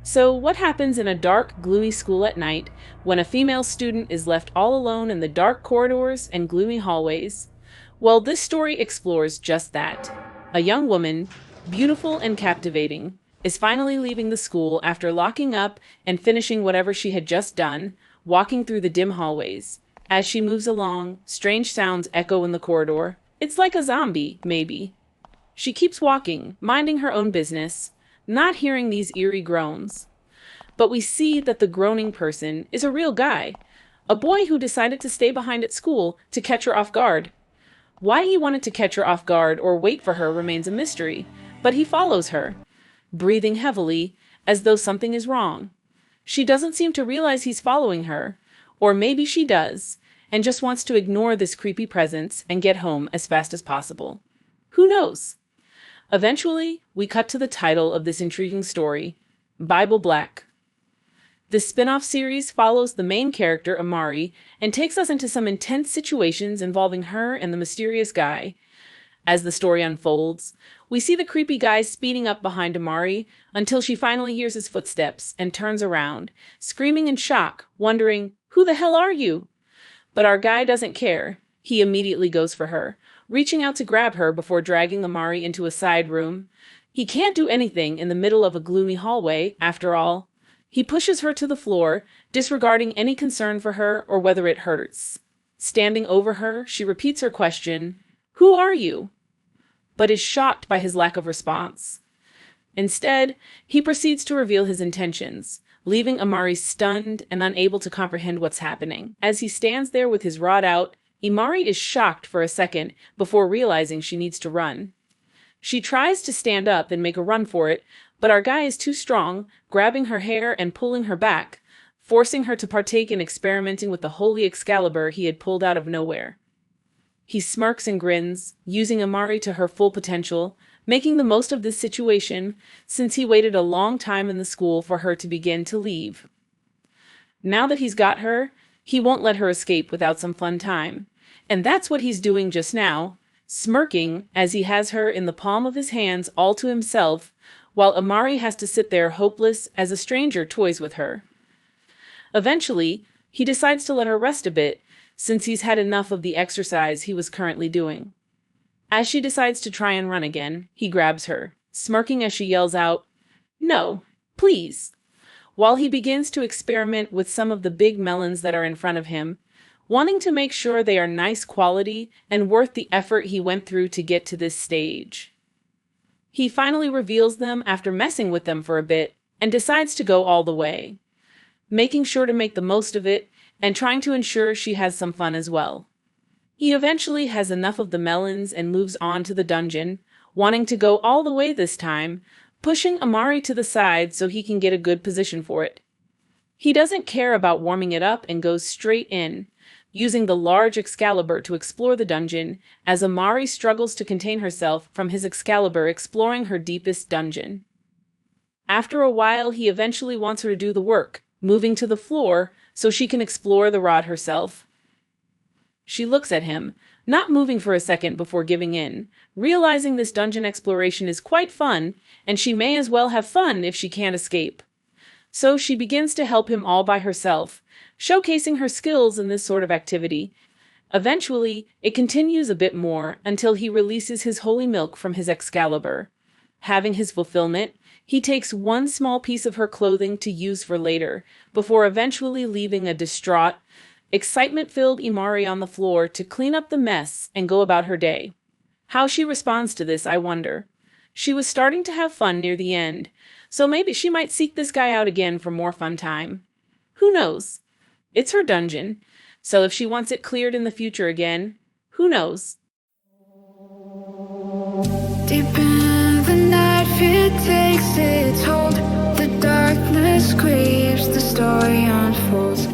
So, what happens in a dark, gloomy school at night when a female student is left all alone in the dark corridors and gloomy hallways? Well, this story explores just that. A young woman, beautiful and captivating, is finally leaving the school after locking up and finishing whatever she had just done, walking through the dim hallways. As she moves along, strange sounds echo in the corridor. It's like a zombie, maybe. She keeps walking, minding her own business, not hearing these eerie groans. But we see that the groaning person is a real guy, a boy who decided to stay behind at school to catch her off guard. Why he wanted to catch her off guard or wait for her remains a mystery, but he follows her, breathing heavily as though something is wrong. She doesn't seem to realize he's following her, or maybe she does, and just wants to ignore this creepy presence and get home as fast as possible. Who knows? Eventually, we cut to the title of this intriguing story, Bible Black. This spin-off series follows the main character, Amari, and takes us into some intense situations involving her and the mysterious guy. As the story unfolds, we see the creepy guy speeding up behind Amari until she finally hears his footsteps and turns around, screaming in shock, wondering, "Who the hell are you?" But our guy doesn't care. He immediately goes for her, reaching out to grab her before dragging Amari into a side room. He can't do anything in the middle of a gloomy hallway, after all. He pushes her to the floor, disregarding any concern for her or whether it hurts. Standing over her, she repeats her question, "Who are you?" but is shocked by his lack of response. Instead, he proceeds to reveal his intentions, leaving Amari stunned and unable to comprehend what's happening. As he stands there with his rod out, Imari is shocked for a second before realizing she needs to run. She tries to stand up and make a run for it, but our guy is too strong, grabbing her hair and pulling her back, forcing her to partake in experimenting with the holy Excalibur he had pulled out of nowhere. He smirks and grins, using Amari to her full potential, making the most of this situation since he waited a long time in the school for her to begin to leave. Now that he's got her, he won't let her escape without some fun time. And that's what he's doing just now, smirking as he has her in the palm of his hands all to himself, while Amari has to sit there hopeless as a stranger toys with her. Eventually, he decides to let her rest a bit, since he's had enough of the exercise he was currently doing. As she decides to try and run again, he grabs her, smirking as she yells out, "No, please," while he begins to experiment with some of the big melons that are in front of him, wanting to make sure they are nice quality and worth the effort he went through to get to this stage. He finally reveals them after messing with them for a bit and decides to go all the way, making sure to make the most of it and trying to ensure she has some fun as well. He eventually has enough of the melons and moves on to the dungeon, wanting to go all the way this time, pushing Amari to the side so he can get a good position for it. He doesn't care about warming it up and goes straight in, using the large Excalibur to explore the dungeon as Amari struggles to contain herself from his Excalibur exploring her deepest dungeon. After a while, he eventually wants her to do the work, moving to the floor so she can explore the rod herself. She looks at him, not moving for a second before giving in, realizing this dungeon exploration is quite fun, and she may as well have fun if she can't escape. So she begins to help him all by herself, showcasing her skills in this sort of activity. Eventually, it continues a bit more until he releases his holy milk from his Excalibur. Having his fulfillment, he takes one small piece of her clothing to use for later, before eventually leaving a distraught, excitement-filled Imari on the floor to clean up the mess and go about her day. How she responds to this, I wonder. She was starting to have fun near the end, so maybe she might seek this guy out again for more fun time. Who knows? It's her dungeon, so if she wants it cleared in the future again, who knows? Deep in the night, fear takes its hold. The darkness creeps, the story unfolds.